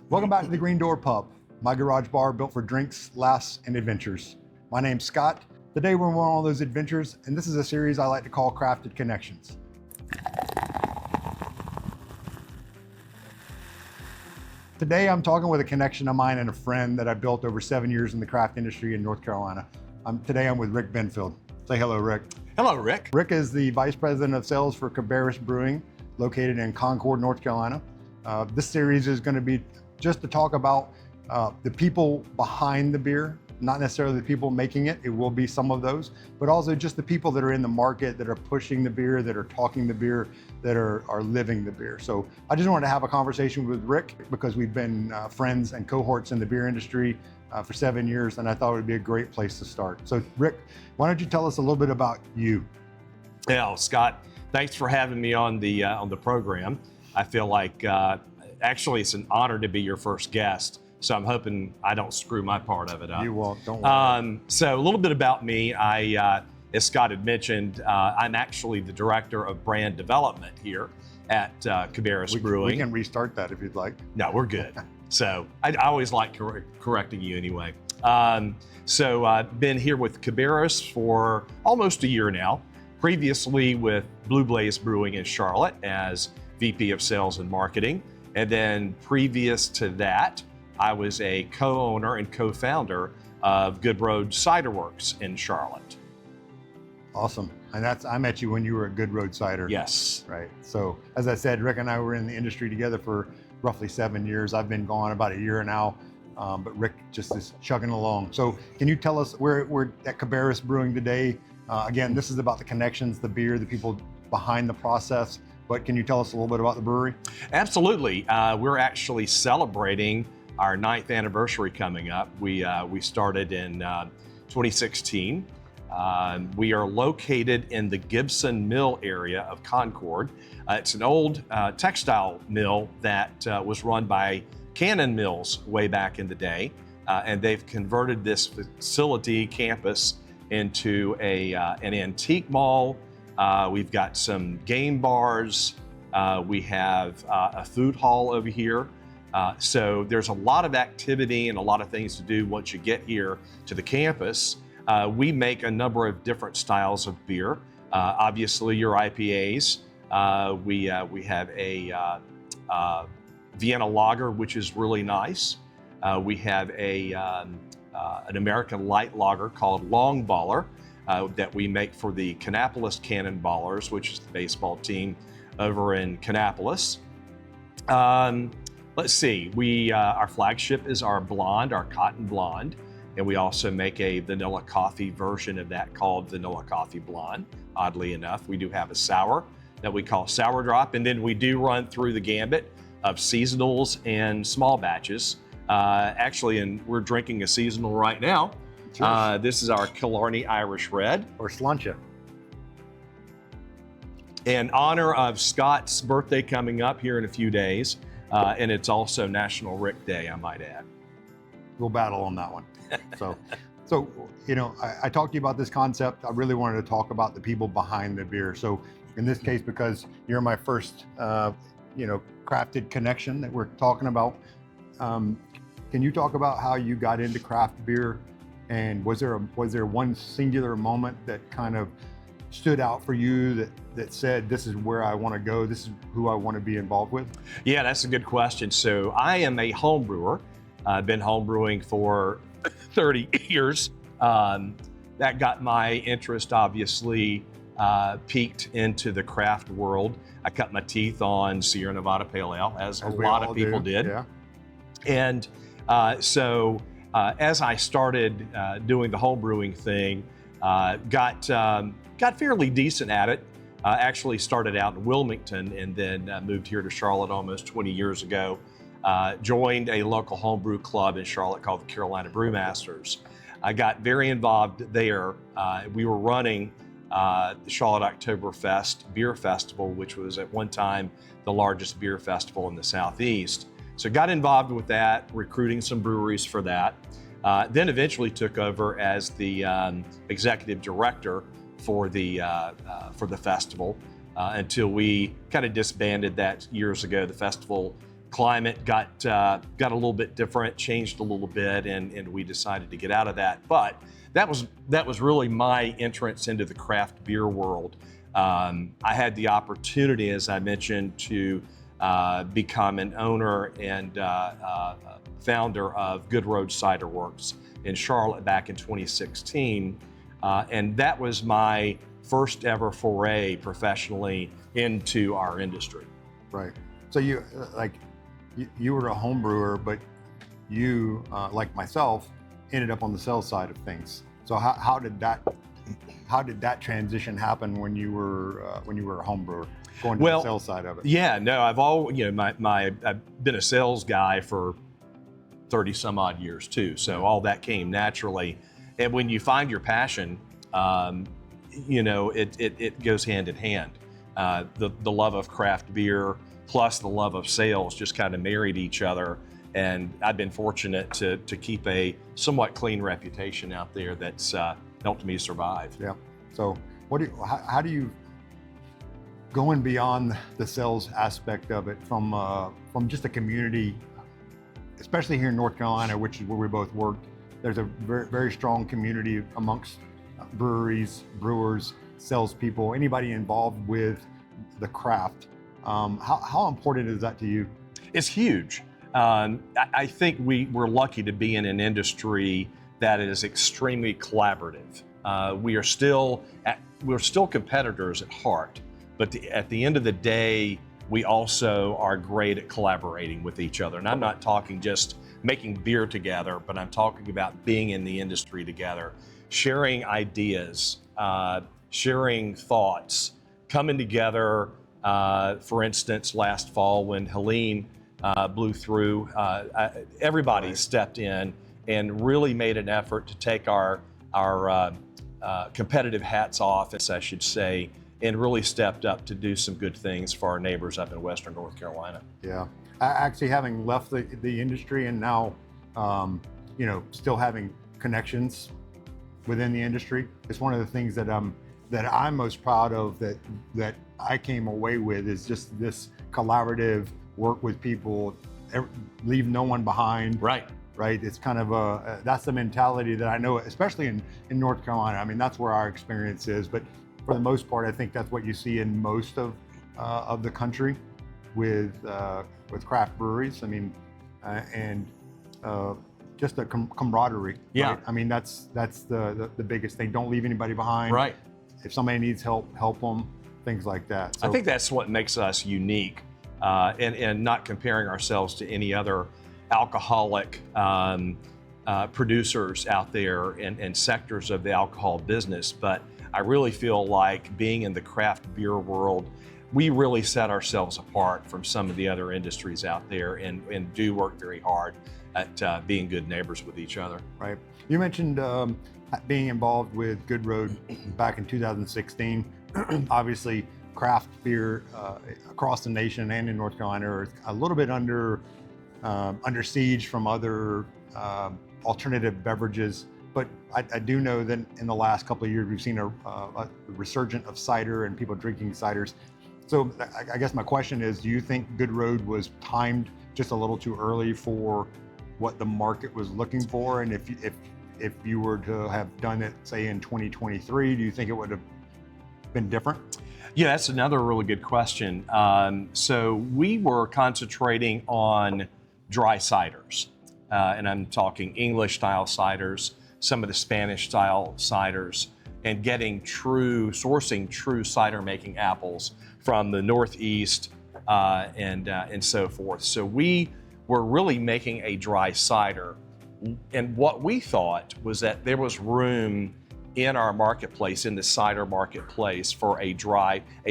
Welcome back to the Green Door Pub, my garage bar built for drinks, laughs, and adventures. My name's Scott. Today we're on one of those adventures, and this is a series I like to call Crafted Connections. Today I'm talking with a connection of mine and a friend that I built over 7 years in the craft industry in North Carolina. Today I'm with Rick Benfield. Say hello, Rick. Hello, Rick. Rick is the Vice President of Sales for Cabarrus Brewing, located in Concord, North Carolina. This series is going to be just to talk about the people behind the beer, not necessarily the people making it. It will be some of those, but also just the people that are in the market, that are pushing the beer, that are talking the beer, that are living the beer. So I just wanted to have a conversation with Rick because we've been friends and cohorts in the beer industry for 7 years, and I thought it would be a great place to start. So Rick, why don't you tell us a little bit about you? Yeah, Scott, thanks for having me on the program. I feel like actually it's an honor to be your first guest, so I'm hoping I don't screw my part of it up. You won't, don't worry. So a little bit about me. As Scott had mentioned, I'm actually the Director of Brand Development here at Cabarrus Brewing. We can restart that if you'd like. No, we're good. So I always like correcting you anyway. So I've been here with Cabarrus for almost a year now, previously with Blue Blaze Brewing in Charlotte as VP of Sales and Marketing. And then previous to that, I was a co-owner and co-founder of Good Road Cider Works in Charlotte. Awesome. And I met you when you were at Good Road Cider. Yes. Right. So as I said, Rick and I were in the industry together for roughly 7 years. I've been gone about a year now, but Rick just is chugging along. So can you tell us, we're at Cabarrus Brewing today. Again, this is about the connections, the beer, the people behind the process. But can you tell us a little bit about the brewery? Absolutely. We're actually celebrating our 9th anniversary coming up. We started in 2016. We are located in the Gibson Mill area of Concord. It's an old textile mill that was run by Cannon Mills way back in the day. And they've converted this facility campus into an antique mall. We've got some game bars. We have a food hall over here. So there's a lot of activity and a lot of things to do once you get here to the campus. We make a number of different styles of beer. Obviously your IPAs. We have a Vienna lager, which is really nice. We have an American light lager called Long Baller. That we make for the Kannapolis Cannonballers, which is the baseball team over in Kannapolis. Let's see, our flagship is our blonde, our cotton blonde, and we also make a vanilla coffee version of that called Vanilla Coffee Blonde. Oddly enough, we do have a sour that we call Sour Drop, and then we do run through the gambit of seasonals and small batches. Actually, and we're drinking a seasonal right now. This is our Killarney Irish Red. Or Slancha. In honor of Scott's birthday coming up here in a few days, and it's also National Rick Day, I might add. We'll battle on that one. So you know, I talked to you about this concept. I really wanted to talk about the people behind the beer. So in this case, because you're my first, crafted connection that we're talking about, can you talk about how you got into craft beer? And was there one singular moment that kind of stood out for you that said, this is where I want to go, this is who I want to be involved with? Yeah, that's a good question. So I am a home brewer. I've been home brewing for 30 years. That got my interest, obviously, peaked into the craft world. I cut my teeth on Sierra Nevada Pale Ale, as a lot of people did. Yeah. And so as I started doing the home brewing thing, got fairly decent at it. Actually started out in Wilmington and then moved here to Charlotte almost 20 years ago. Joined a local homebrew club in Charlotte called the Carolina Brewmasters. I got very involved there. We were running the Charlotte Oktoberfest Beer Festival, which was at one time the largest beer festival in the Southeast. So got involved with that, recruiting some breweries for that. Then eventually took over as the executive director for the festival until we kind of disbanded that years ago. The festival climate got a little bit different, changed a little bit, and we decided to get out of that. But that was really my entrance into the craft beer world. I had the opportunity, as I mentioned, to become an owner and founder of Good Road Cider Works in Charlotte back in 2016. And that was my first ever foray professionally into our industry. Right. So you were a home brewer, but you, like myself, ended up on the sales side of things. So how did that transition happen when you were a home brewer, going to the sales side of it? Yeah, no, I've been a sales guy for 30 some odd years too. So all that came naturally. And when you find your passion, it goes hand in hand. The love of craft beer plus the love of sales just kind of married each other. And I've been fortunate to keep a somewhat clean reputation out there that's helped me survive. Yeah. So how do you, going beyond the sales aspect of it, from just a community, especially here in North Carolina, which is where we both worked, there's a very, very strong community amongst breweries, brewers, salespeople, anybody involved with the craft. How important is that to you? It's huge. I think we're lucky to be in an industry that is extremely collaborative. We're still competitors at heart, but at the end of the day, we also are great at collaborating with each other. And I'm not talking just making beer together, but I'm talking about being in the industry together, sharing ideas, sharing thoughts, coming together. For instance, last fall when Helene blew through, everybody stepped in and really made an effort to take our competitive hats off, as I should say, and really stepped up to do some good things for our neighbors up in Western North Carolina. Yeah, actually having left the industry and now, still having connections within the industry, it's one of the things that I'm most proud of that I came away with, is just this collaborative work with people, leave no one behind. Right. Right. It's kind of that's the mentality that I know, especially in North Carolina. I mean, that's where our experience is, but for the most part, I think that's what you see in most of the country with craft breweries. I mean, and just the camaraderie. Yeah. Right? I mean, that's the biggest thing. Don't leave anybody behind. Right. If somebody needs help them. Things like that. So, I think that's what makes us unique, and not comparing ourselves to any other alcoholic producers out there and sectors of the alcohol business. But I really feel like being in the craft beer world, we really set ourselves apart from some of the other industries out there and do work very hard at being good neighbors with each other. Right. You mentioned being involved with Good Road back in 2016. Obviously, craft beer across the nation and in North Carolina are a little bit under siege from other alternative beverages. But I do know that in the last couple of years, we've seen a resurgence of cider and people drinking ciders. So I guess my question is, do you think Good Road was timed just a little too early for what the market was looking for? And if you were to have done it, say, in 2023, do you think it would have been different? Yeah, that's another really good question. So we were concentrating on dry ciders, and I'm talking English style ciders, some of the Spanish style ciders, and sourcing true cider making apples from the Northeast and so forth. So we were really making a dry cider, and what we thought was that there was room in our marketplace, in the cider marketplace, for a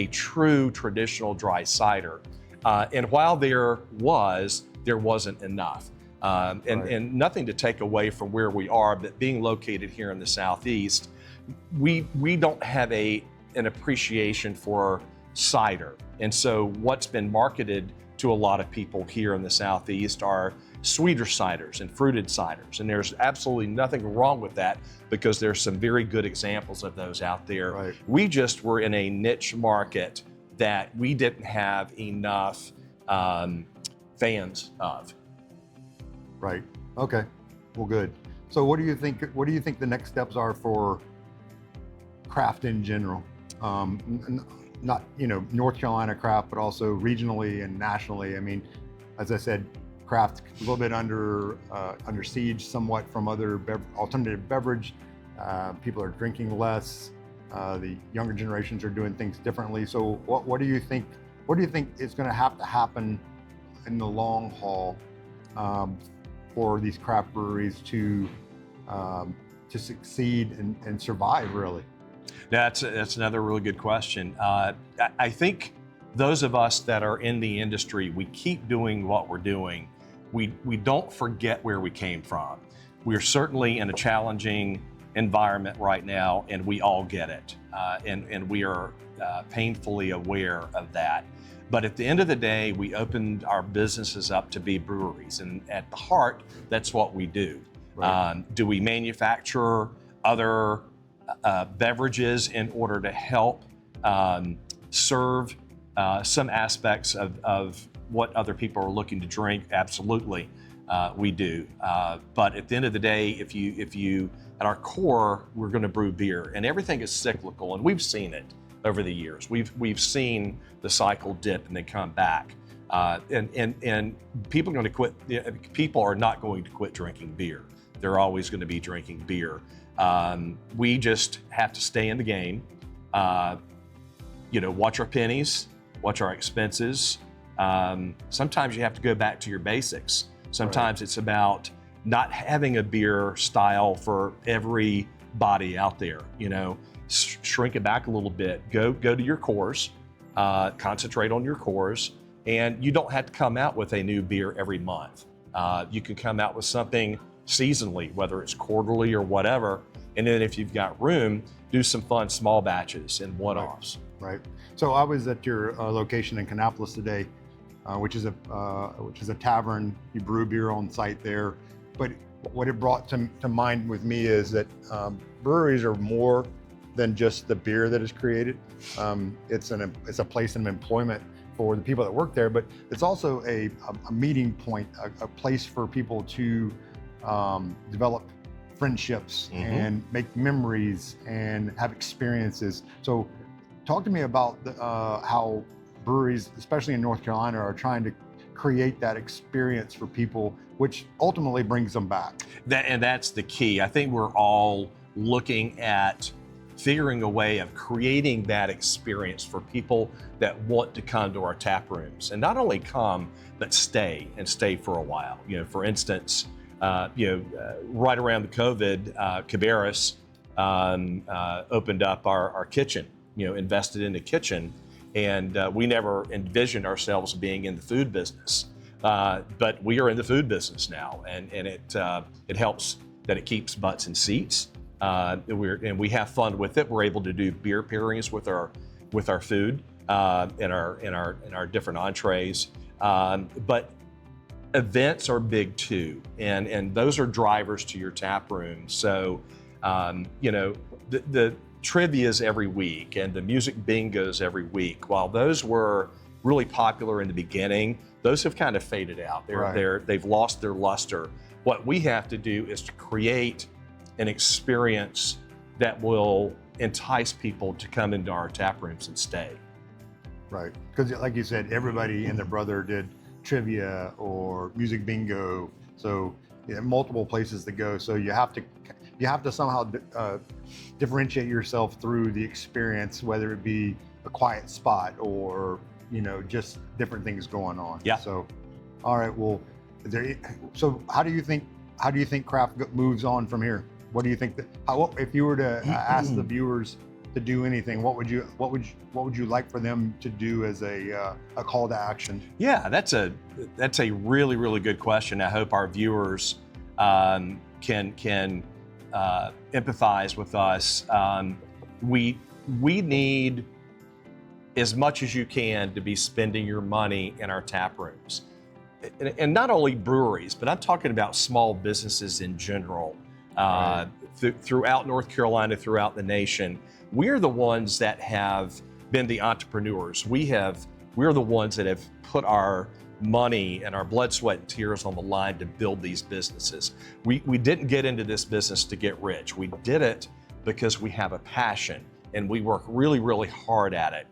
true traditional dry cider. And while there wasn't enough. And nothing to take away from where we are, but being located here in the Southeast, we don't have an appreciation for cider. And so what's been marketed to a lot of people here in the Southeast are sweeter ciders and fruited ciders. And there's absolutely nothing wrong with that, because there's some very good examples of those out there. Right. We just were in a niche market that we didn't have enough fans of. Right. Okay. Well, good. So what do you think? What do you think the next steps are for craft in general? Not North Carolina craft, but also regionally and nationally. I mean, as I said, craft a little bit under siege somewhat from other alternative beverage. People are drinking less. The younger generations are doing things differently. So what do you think? What do you think is going to have to happen in the long haul for these craft breweries to succeed and survive, really? That's another really good question. I think those of us that are in the industry, we keep doing what we're doing. We don't forget where we came from. We're certainly in a challenging environment right now, and we all get it. And we are painfully aware of that. But at the end of the day, we opened our businesses up to be breweries. And at the heart, that's what we do. Right. Do we manufacture other beverages in order to help serve some aspects of what other people are looking to drink? Absolutely, we do. But at the end of the day, if you at our core, we're going to brew beer, and everything is cyclical, and we've seen it over the years. We've seen the cycle dip and then come back, and people are going to quit. People are not going to quit drinking beer. They're always going to be drinking beer. We just have to stay in the game. Watch our pennies, watch our expenses. Sometimes you have to go back to your basics. Sometimes It's about not having a beer style for everybody out there. Shrink it back a little bit. Go to your cores, concentrate on your cores, and you don't have to come out with a new beer every month. You can come out with something seasonally, whether it's quarterly or whatever. And then if you've got room, do some fun small batches and one-offs. Right. So I was at your location in Kannapolis today, which is a tavern. You brew beer on site there. But what it brought to mind with me is that breweries are more than just the beer that is created. It's a place of employment for the people that work there, but it's also a meeting point, a place for people to develop friendships and make memories and have experiences. So talk to me about how breweries, especially in North Carolina, are trying to create that experience for people, which ultimately brings them back. And that's the key. I think we're all looking at figuring a way of creating that experience for people that want to come to our tap rooms, and not only come, but stay for a while. For instance, right around the COVID, Cabarrus opened up our kitchen, invested in the kitchen, and we never envisioned ourselves being in the food business, but we are in the food business now, and it helps that it keeps butts in seats. And we have fun with it. We're able to do beer pairings with our food in our different entrees. But events are big too, and those are drivers to your tap room. So the trivia's every week and the music bingos every week. While those were really popular in the beginning, those have kind of faded out. They've lost their luster. What we have to do is to create an experience that will entice people to come into our tap rooms and stay. Right, because like you said, everybody and their brother did trivia or music bingo, so multiple places to go. So you have to somehow differentiate yourself through the experience, whether it be a quiet spot or just different things going on. Yeah. So, all right. Well, so how do you think craft moves on from here? What do you think if you were to ask the viewers to do anything, what would you like for them to do as a call to action? Yeah, that's a really, really good question. I hope our viewers can empathize with us. We need as much as you can to be spending your money in our tap rooms, and not only breweries, but I'm talking about small businesses in general. Right. Throughout North Carolina, throughout the nation, we're the ones that have been the entrepreneurs. We're the ones that have put our money and our blood, sweat, and tears on the line to build these businesses. We didn't get into this business to get rich. We did it because we have a passion and we work really, really hard at it.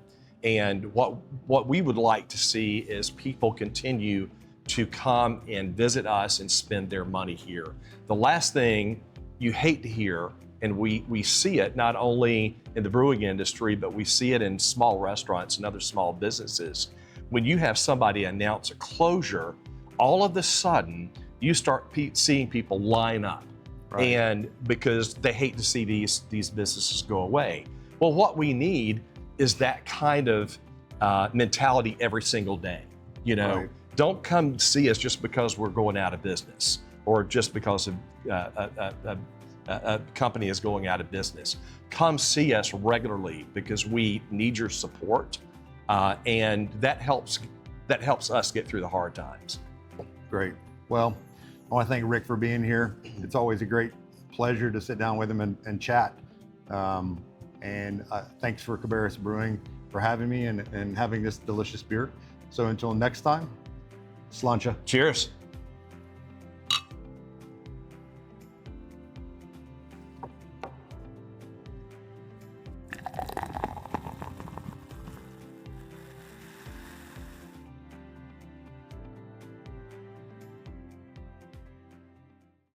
And what we would like to see is people continue to come and visit us and spend their money here. The last thing you hate to hear, and we see it not only in the brewing industry, but we see it in small restaurants and other small businesses. When you have somebody announce a closure, all of a sudden you start seeing people line up, Right. and because they hate to see these businesses go away. Well, what we need is that kind of mentality every single day. You know, Right. Don't come see us just because we're going out of business or just because of a company is going out of business. Come see us regularly because we need your support, and that helps us get through the hard times. Great. Well, I want to thank Rick for being here. It's always a great pleasure to sit down with him and chat. And thanks for Cabarrus Brewing for having me and having this delicious beer. So until next time, sláinte. Cheers.